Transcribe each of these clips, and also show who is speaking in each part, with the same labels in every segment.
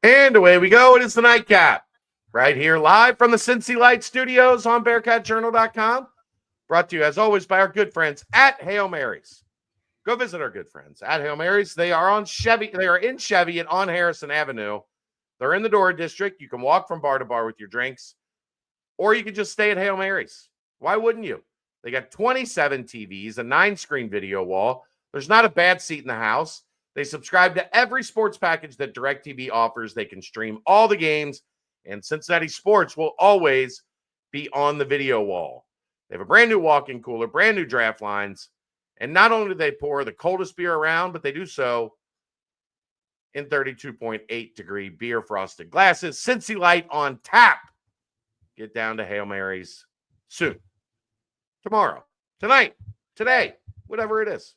Speaker 1: And away we go. It is the nightcap right here live from the Cincy Light Studios on BearcatJournal.com. Brought to you, as always, by our good friends at Hail Marys. Go visit our good friends at Hail Marys. They are on Chevy. They are in Chevy and on Harrison Avenue. They're in the Dora District. You can walk from bar to bar with your drinks, or you can just stay at Hail Marys. Why wouldn't you? They got 27 TVs, a 9-screen video wall. There's not a bad seat in the house. They subscribe to every sports package that DirecTV offers. They can stream all the games, and Cincinnati sports will always be on the video wall. They have a brand new walk-in cooler, brand new draft lines, and not only do they pour the coldest beer around, but they do so in 32.8-degree beer frosted glasses. Cincy Light on tap. Get down to Hail Marys soon. Tomorrow, tonight, today, whatever it is.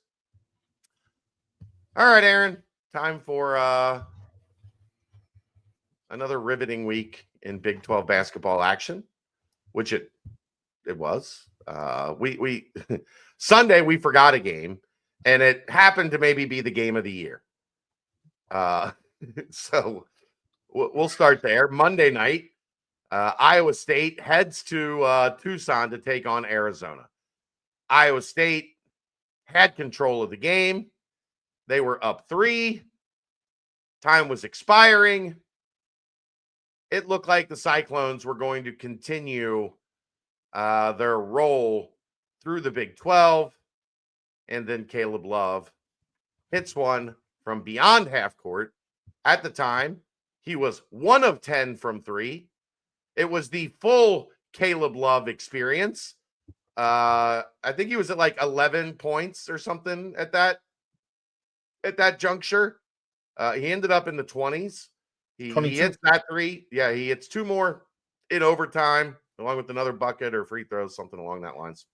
Speaker 1: All right, Aaron, time for another riveting week in Big 12 basketball action, which it was. We Sunday we forgot a game, and it happened to maybe be the game of the year. So we'll start there. Monday night, Iowa State heads to Tucson to take on Arizona. Iowa State had control of the game. They were up 3. Time was expiring. It looked like the Cyclones were going to continue their roll through the Big 12. And then Caleb Love hits one from beyond half court. At the time, he was 1 of 10 from 3. It was the full Caleb Love experience. I think he was at like 11 points or something at that juncture. He ended up in the 20s. He hits that 3. Yeah, he hits 2 more in overtime, along with another bucket or free throws, something along that lines.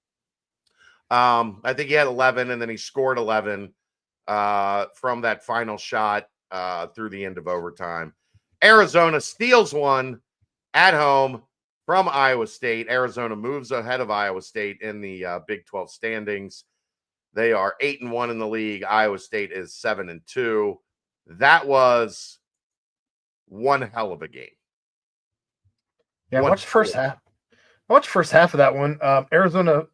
Speaker 1: I think he had 11, and then he scored 11 from that final shot through the end of overtime. Arizona steals one at home from Iowa State. Arizona moves ahead of Iowa State in the Big 12 standings. They are 8-1 in the league. Iowa State is 7-2. That was one hell of a game.
Speaker 2: Yeah, watch the first half. I watched the first half of that one. Arizona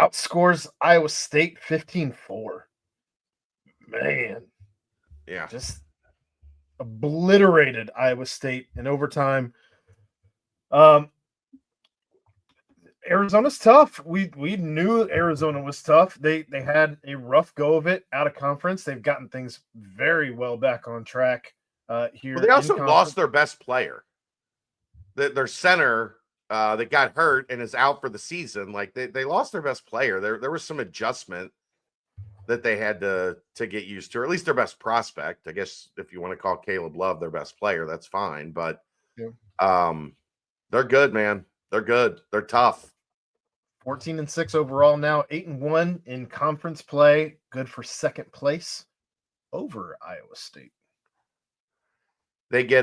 Speaker 2: outscores Iowa State 15-4. Man.
Speaker 1: Yeah.
Speaker 2: Just obliterated Iowa State in overtime. Arizona's tough. We knew Arizona was tough. They had a rough go of it out of conference. They've gotten things very well back on track here.
Speaker 1: Well, they also lost their best player. Their center that got hurt and is out for the season. Like they lost their best player. There was some adjustment that they had to get used to, or at least their best prospect. I guess if you want to call Caleb Love their best player, that's fine. But they're good, man. They're good. They're tough.
Speaker 2: 14-6 overall now, 8-1 in conference play. Good for second place over Iowa State.
Speaker 1: They get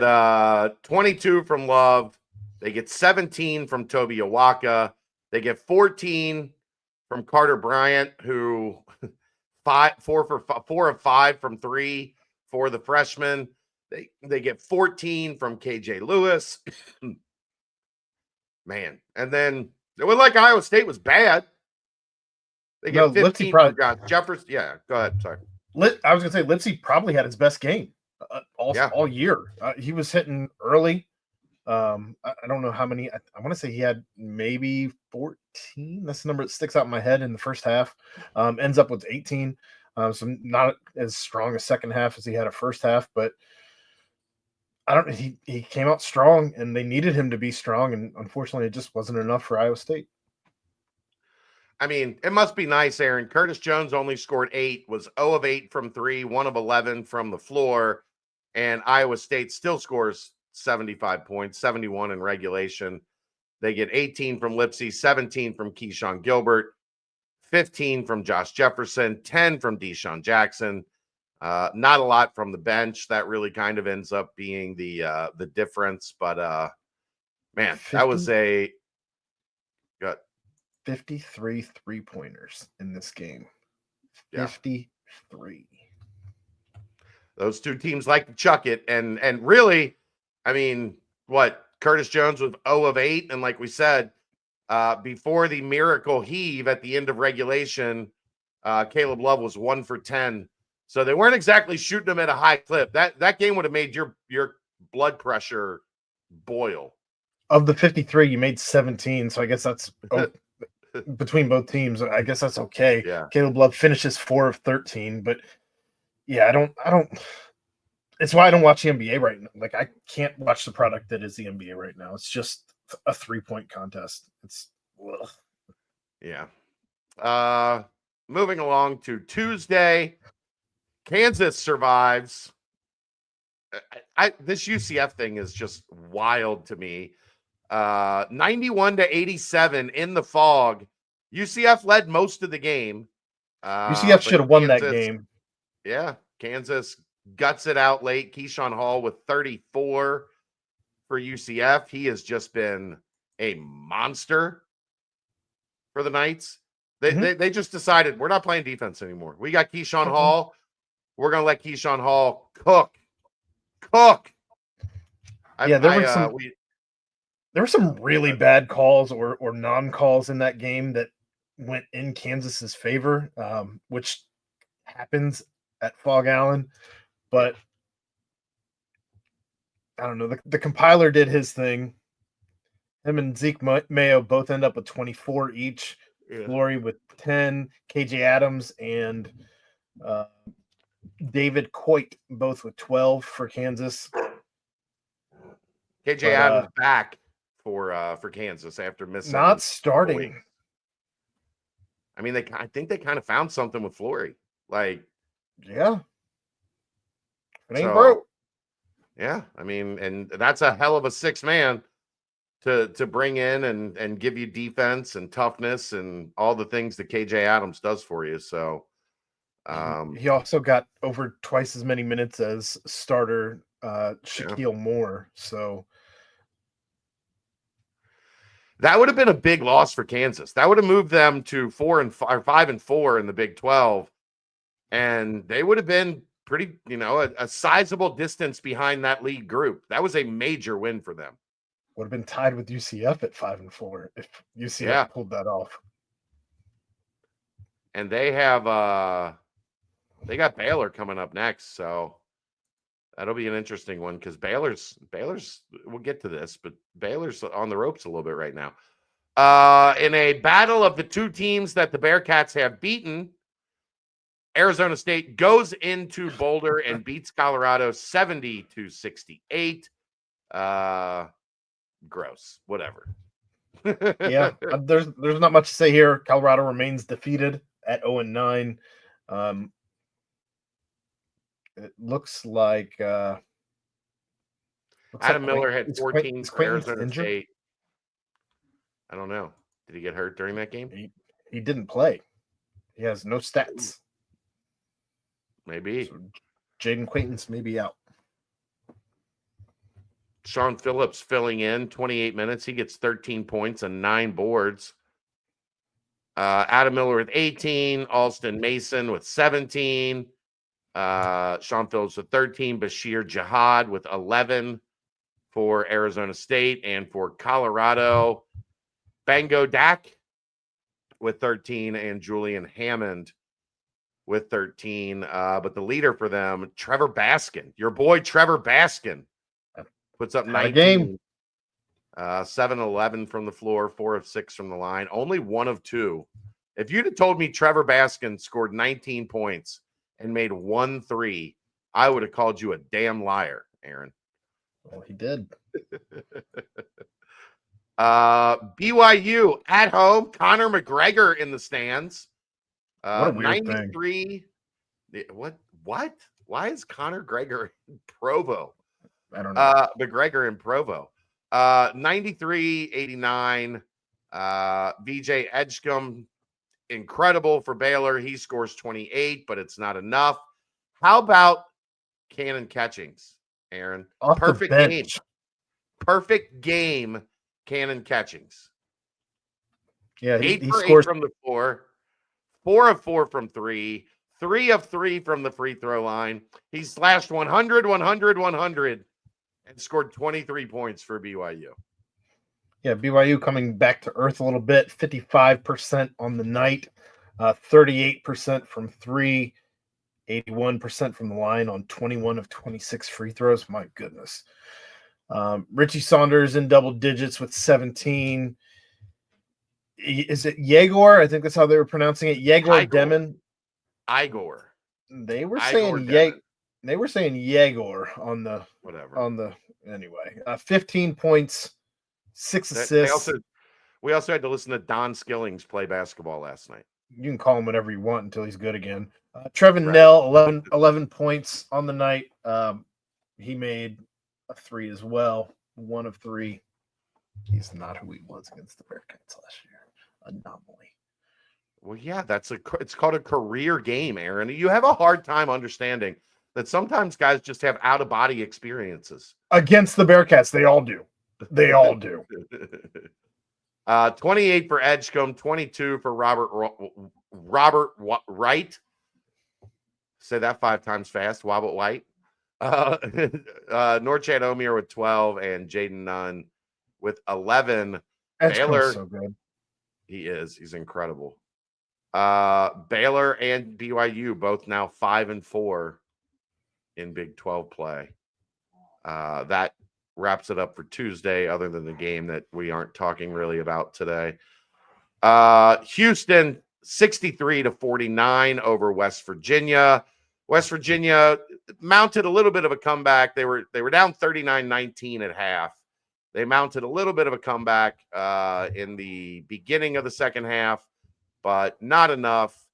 Speaker 1: 22 from Love. They get 17 from Toby Awaka. They get 14 from Carter Bryant, who 4 of 5 from 3 for the freshman. They get 14 from KJ Lewis. Man, and then it was like Iowa State was bad. They get 15 from Josh Jefferson. Yeah, go ahead. Sorry.
Speaker 2: I was going to say Lipsy probably had his best game all year. He was hitting early. I don't know how many. I want to say he had maybe 14. That's the number that sticks out in my head in the first half. Ends up with 18. So not as strong a second half as he had a first half, but he came out strong, and they needed him to be strong, and unfortunately it just wasn't enough for Iowa State.
Speaker 1: I mean, it must be nice, Aaron. Curtis Jones only scored 8, was 0 of 8 from 3, 1 of 11 from the floor, and Iowa State still scores 75 points, 71 in regulation. They get 18 from Lipsy, 17 from Keyshawn Gilbert, 15 from Josh Jefferson, 10 from Deshaun Jackson. Not a lot from the bench. That really kind of ends up being the difference. But man, that was a good
Speaker 2: 53 3-pointers in this game.
Speaker 1: Yeah.
Speaker 2: 53.
Speaker 1: Those two teams like to chuck it. And really, I mean, what? Curtis Jones was 0 of 8. And like we said, before the miracle heave at the end of regulation, Caleb Love was 1 for 10. So they weren't exactly shooting them at a high clip. That game would have made your blood pressure boil.
Speaker 2: Of the 53, you made 17. So I guess that's between both teams. I guess that's okay.
Speaker 1: Yeah.
Speaker 2: Caleb Love finishes 4 of 13, but yeah, I don't. It's why I don't watch the NBA right now. Like, I can't watch the product that is the NBA right now. It's just a 3-point contest. It's ugh.
Speaker 1: Yeah. Moving along to Tuesday, Kansas survives. This UCF thing is just wild to me. 91-87 in the fog. UCF led most of the game.
Speaker 2: UCF should have won that game.
Speaker 1: Yeah, Kansas guts it out late. Keyshawn Hall with 34 for UCF. He has just been a monster for the Knights. They just decided we're not playing defense anymore. We got Keyshawn Hall. We're going to let Keyshawn Hall cook.
Speaker 2: Yeah, there were some really bad calls or non-calls in that game that went in Kansas's favor, which happens at Fog Allen. But I don't know. The compiler did his thing. Him and Zeke Mayo both end up with 24 each. Yeah. Flory with 10. KJ Adams and David Coit both with 12 for Kansas.
Speaker 1: KJ Adams back for Kansas after missing.
Speaker 2: Not starting.
Speaker 1: I mean, I think they kind of found something with Flory. Like,
Speaker 2: yeah. It ain't broke.
Speaker 1: Yeah, I mean, and that's a hell of a 6-man to bring in and give you defense and toughness and all the things that KJ Adams does for you. So
Speaker 2: he also got over twice as many minutes as starter Shaquille Moore. So
Speaker 1: that would have been a big loss for Kansas. That would have moved them to 5-4 in the Big 12, and they would have been pretty, a sizable distance behind that league group. That was a major win for them.
Speaker 2: Would have been tied with UCF at 5-4 if UCF pulled that off.
Speaker 1: And they have they got Baylor coming up next, so that'll be an interesting one because Baylor's we'll get to this, but Baylor's on the ropes a little bit right now. In a battle of the two teams that the Bearcats have beaten, Arizona State goes into Boulder and beats Colorado 70-68. Gross. Whatever.
Speaker 2: Yeah, there's not much to say here. Colorado remains defeated at 0-9. It looks like
Speaker 1: Adam Miller had 14 for Arizona State. I don't know. Did he get hurt during that game?
Speaker 2: He didn't play. He has no stats.
Speaker 1: Maybe.
Speaker 2: So Jaden Quaintance may be out.
Speaker 1: Sean Phillips filling in 28 minutes. He gets 13 points and 9 boards. Adam Miller with 18. Alston Mason with 17. Sean Phillips with 13. Bashir Jihad with 11 for Arizona State. And for Colorado, Bango Dak with 13 and Julian Hammond with 13. But the leader for them, Trevor Baskin, your boy Trevor Baskin, puts up 19. Game. 7-11 from the floor, 4 of 6 from the line, only 1 of 2. If you'd have told me Trevor Baskin scored 19 points and made 1 3, I would have called you a damn liar, Aaron.
Speaker 2: Well, he did.
Speaker 1: BYU at home, Conor McGregor in the stands.
Speaker 2: What a weird
Speaker 1: 93. Thing. What? Why is Conor McGregor in Provo?
Speaker 2: I don't know.
Speaker 1: McGregor in Provo. 93-89. VJ Edgecombe, incredible for Baylor. He scores 28, but it's not enough. How about Cannon Catchings, Aaron? Perfect game. Perfect game, Cannon Catchings.
Speaker 2: Yeah,
Speaker 1: he scores 8 from the floor, 4 of 4 from 3, 3 of 3 from the free throw line. He slashed 100, 100, 100, and scored 23 points for BYU.
Speaker 2: Yeah, BYU coming back to earth a little bit, 55% on the night, 38% from three, 81% from the line on 21 of 26 free throws. My goodness. Richie Saunders in double digits with 17. Is it Yegor? I think that's how they were pronouncing it. Yegor Demon.
Speaker 1: Igor.
Speaker 2: They were saying Yegor on the
Speaker 1: whatever.
Speaker 2: Anyway. 15 points, 6 assists.
Speaker 1: We also had to listen to Don Skillings play basketball last night.
Speaker 2: You can call him whatever you want until he's good again. Trevin Nell, 11 points on the night. He made a 3 as well. 1 of 3. He's not who he was against the Bearcats last year. Anomaly.
Speaker 1: Well, yeah, it's called a career game, Aaron. You have a hard time understanding that sometimes guys just have out-of-body experiences.
Speaker 2: Against the Bearcats, they all do. They all do.
Speaker 1: 28 for Edgecombe, 22 for Robert Wright. Say that 5 times fast. Robert White. Norchad Omier with 12 and Jaden Nunn with 11. Baylor,
Speaker 2: so good.
Speaker 1: He's incredible. Baylor and BYU both now 5 and 4 in Big 12 play. That wraps it up for Tuesday, other than the game that we aren't talking really about today. Houston 63-49 over West Virginia. West Virginia mounted a little bit of a comeback. They were down 39-19 at half. They mounted a little bit of a comeback in the beginning of the second half, but not enough.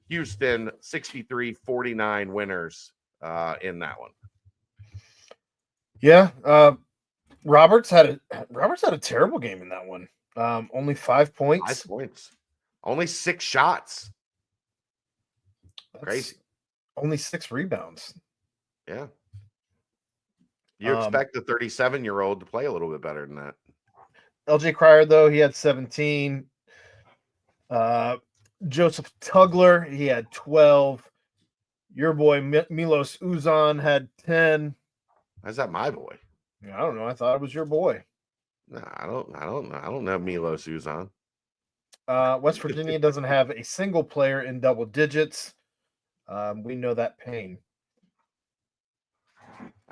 Speaker 1: Houston 63-49 winners in that one.
Speaker 2: Yeah, Roberts had a terrible game in that one. Only 5 points.
Speaker 1: 5 points. Only 6 shots.
Speaker 2: That's
Speaker 1: crazy.
Speaker 2: Only 6 rebounds.
Speaker 1: Yeah. You expect the 37-year-old to play a little bit better than that.
Speaker 2: LJ Cryer, though, he had 17. Joseph Tugler, he had 12. Your boy Milos Uzan had 10.
Speaker 1: How's that my boy?
Speaker 2: I don't know. I thought it was your boy.
Speaker 1: No, I don't know Milos Uzan.
Speaker 2: West Virginia doesn't have a single player in double digits. We know that pain.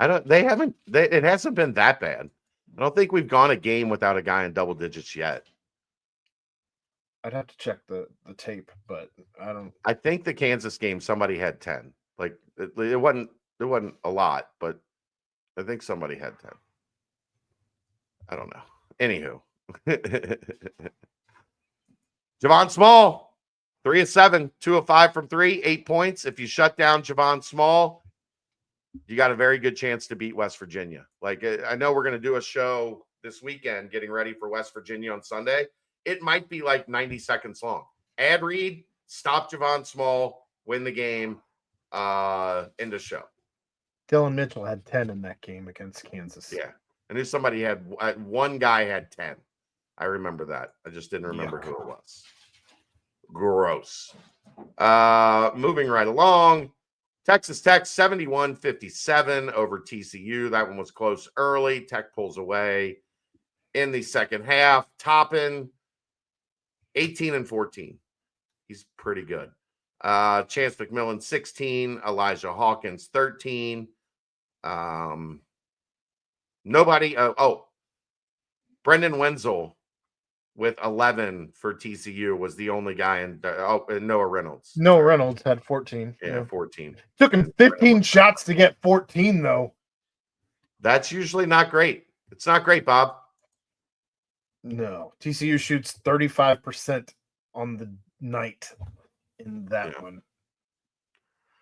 Speaker 1: It hasn't been that bad. I don't think we've gone a game without a guy in double digits yet.
Speaker 2: I'd have to check the tape, but I don't.
Speaker 1: I think the Kansas game, somebody had 10. Like it wasn't a lot, but I think somebody had 10. I don't know. Anywho. Javon Small, 3 of 7, 2 of 5 from 3, 8 points. If you shut down Javon Small, you got a very good chance to beat West Virginia. Like, I know we're going to do a show this weekend getting ready for West Virginia on Sunday. It might be like 90 seconds long. Ad read, stop Javon Small, win the game, end the show.
Speaker 2: Dylan Mitchell had 10 in that game against Kansas.
Speaker 1: Yeah. I knew somebody one guy had 10. I remember that. I just didn't remember who it was. Gross. Moving right along. Texas Tech 71-57 over TCU. That one was close early. Tech pulls away in the second half. Toppin 18 and 14. He's pretty good. Chance McMillan 16. Elijah Hawkins 13. Nobody. Brendan Wenzel with 11 for TCU was the only guy in. And Noah Reynolds.
Speaker 2: Noah Reynolds had 14.
Speaker 1: Yeah, 14.
Speaker 2: Took him 15 shots to get 14, though.
Speaker 1: That's usually not great. It's not great, Bob.
Speaker 2: No. TCU shoots 35% on the night in that one.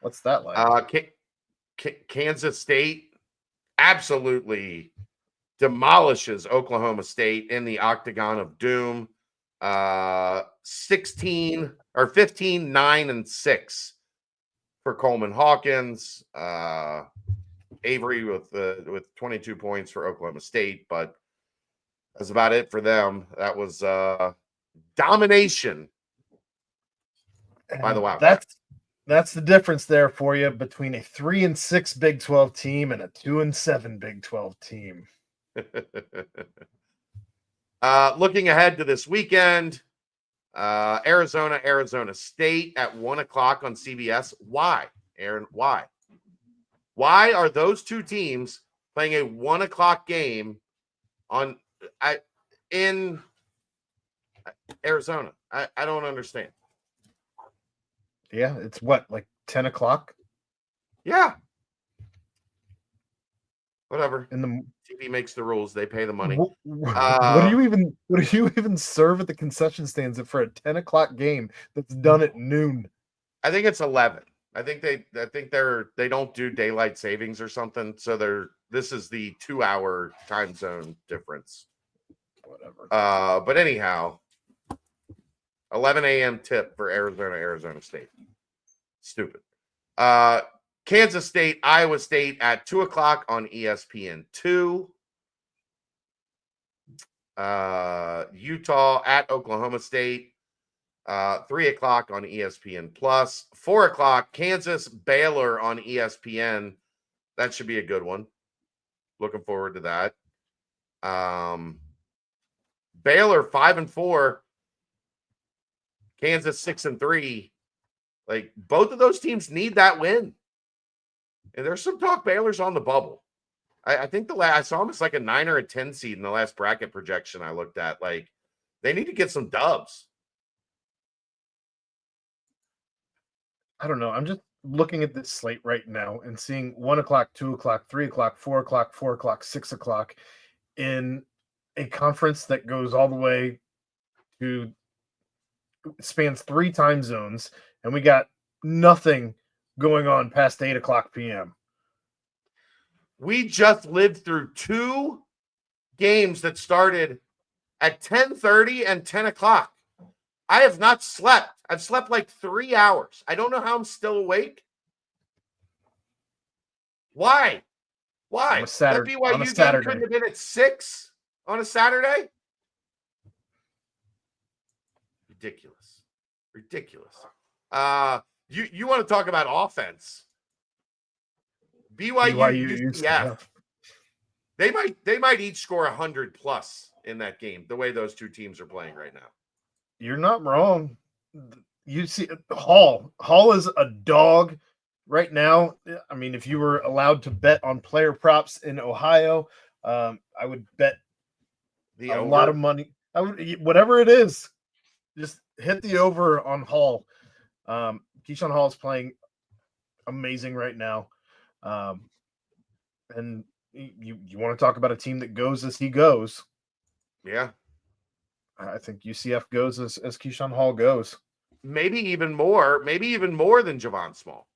Speaker 2: What's that like?
Speaker 1: Kansas State absolutely demolishes Oklahoma State in the Octagon of Doom. 15, 9, and 6 for Coleman Hawkins. Avery with 22 points for Oklahoma State, but that's about it for them. That was domination by the Wildcats.
Speaker 2: That's the difference there for you between a 3-6 Big 12 team and a 2-7 Big 12 team.
Speaker 1: Looking ahead to this weekend, Arizona State at 1:00 on CBS. Why, Aaron? Why? Why are those two teams playing a 1:00 game in Arizona? I don't understand.
Speaker 2: Yeah, it's what, like 10 o'clock?
Speaker 1: Yeah. Whatever.
Speaker 2: In the
Speaker 1: TV makes the rules. They pay the money.
Speaker 2: What do you even serve at the concession stands for a 10 o'clock game that's done at noon?
Speaker 1: I think it's 11. I think they don't do daylight savings or something. So this is the 2-hour time zone difference.
Speaker 2: Whatever.
Speaker 1: But anyhow, 11 a.m. tip for Arizona State. Stupid. Kansas State, Iowa State at 2:00 on ESPN2. Utah at Oklahoma State, 3:00 on ESPN Plus. 4:00 Kansas Baylor on ESPN. That should be a good one. Looking forward to that. Baylor 5-4, Kansas 6-3. Like, both of those teams need that win. And there's some talk Baylor's on the bubble. I think I saw them as like a 9 or a 10 seed in the last bracket projection I looked at. Like, they need to get some dubs.
Speaker 2: I don't know. I'm just looking at this slate right now and seeing 1:00, 2:00, 3:00, 4:00, 4:00, 6:00 in a conference that goes all the way to spans 3 time zones, and we got nothing going on past 8:00 p.m.
Speaker 1: We just lived through 2 games that started at 10:30 and 10 o'clock. I have not slept. I've slept like 3 hours. I don't know how I'm still awake. Why? Why?
Speaker 2: On a Saturday,
Speaker 1: that BYU game couldn't have been at 6 on a Saturday? Ridiculous. You want to talk about offense? BYU UCF. They might each score 100 plus in that game, the way those two teams are playing right now.
Speaker 2: You're not wrong. You see, Hall is a dog right now. I mean, if you were allowed to bet on player props in Ohio, I would bet a lot of money. I would, whatever it is, just hit the over on Hall. Keyshawn Hall is playing amazing right now. And you want to talk about a team that goes as he goes.
Speaker 1: Yeah.
Speaker 2: I think UCF goes as Keyshawn Hall goes.
Speaker 1: Maybe even more than Javon Small.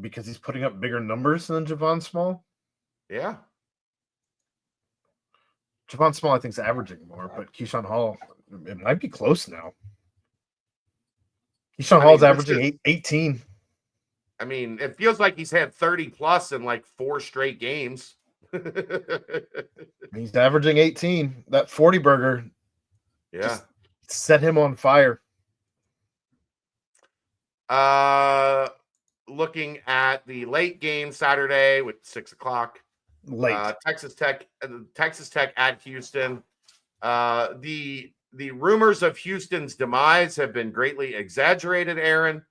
Speaker 2: Because he's putting up bigger numbers than Javon Small?
Speaker 1: Yeah.
Speaker 2: Javon Small, I think, is averaging more, but Keyshawn Hall, it might be close now. Keyshawn Hall's averaging 18.
Speaker 1: I mean, it feels like he's had 30 plus in like 4 straight games.
Speaker 2: He's averaging 18. That 40 burger just set him on fire.
Speaker 1: Looking at the late game Saturday with 6:00.
Speaker 2: Late.
Speaker 1: Texas Tech at Houston. The rumors of Houston's demise have been greatly exaggerated, Aaron.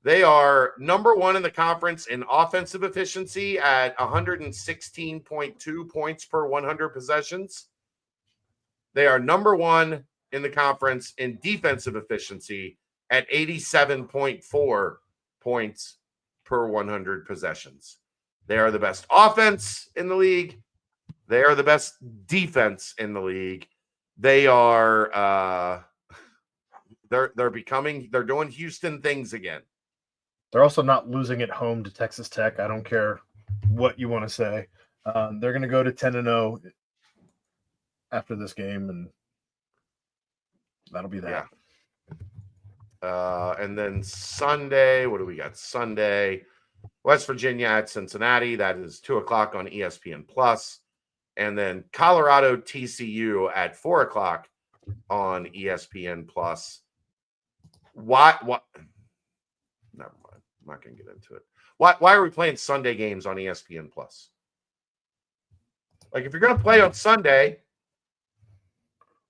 Speaker 1: They are number 1 in the conference in offensive efficiency at 116.2 points per 100 possessions. They are number 1 in the conference in defensive efficiency at 87.4 points per 100 possessions. They are the best offense in the league. They are the best defense in the league. They are they're doing Houston things again.
Speaker 2: They're also not losing at home to Texas Tech. I don't care what you want to say. They're going to go to 10-0 after this game, and that'll be that.
Speaker 1: Yeah. And then Sunday, what do we got? Sunday, West Virginia at Cincinnati. That is 2:00 on ESPN Plus. And then Colorado TCU at 4:00 on ESPN Plus. What? never mind. I'm not going to get into it. Why are we playing Sunday games on ESPN Plus? Like, if you're going to play on Sunday,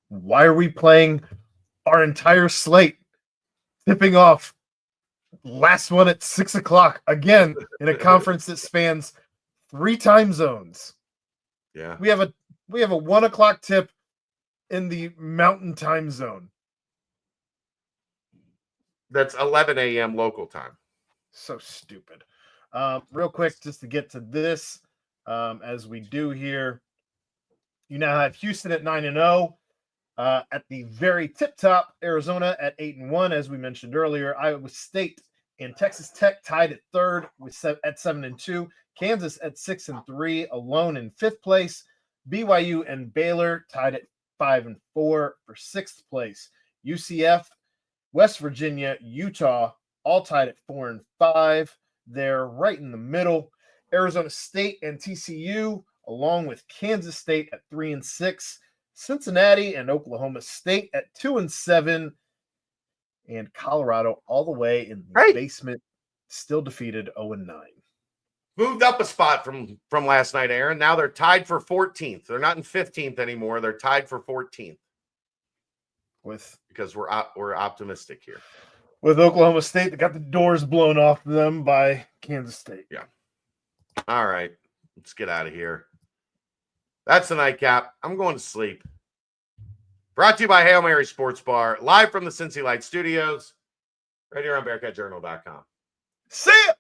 Speaker 2: why are we playing our entire slate, tipping off last one at 6 o'clock again in a conference that spans 3 time zones?
Speaker 1: Yeah,
Speaker 2: we have a 1 o'clock tip in the Mountain Time Zone.
Speaker 1: that's 11 a.m. local time.
Speaker 2: So stupid. Real quick, just to get to this, as we do here, you now have Houston at 9-0. At the very tip top, Arizona at 8-1, as we mentioned earlier. Iowa State and Texas Tech tied at third at 7-2. Kansas at 6-3, alone in fifth place. BYU and Baylor tied at 5-4 for sixth place. UCF, West Virginia, Utah, all tied at 4-5. They're right in the middle. Arizona State and TCU, along with Kansas State at 3-6. Cincinnati and Oklahoma State at 2-7. And Colorado all the way in the basement, still defeated 0-9.
Speaker 1: Moved up a spot from last night, Aaron. Now they're tied for 14th. They're not in 15th anymore. They're tied for 14th. Because we're optimistic here.
Speaker 2: With Oklahoma State, they got the doors blown off them by Kansas State.
Speaker 1: Yeah. All right. Let's get out of here. That's the nightcap. I'm going to sleep. Brought to you by Hail Mary Sports Bar, live from the Cincy Light Studios, right here on BearcatJournal.com.
Speaker 2: See ya!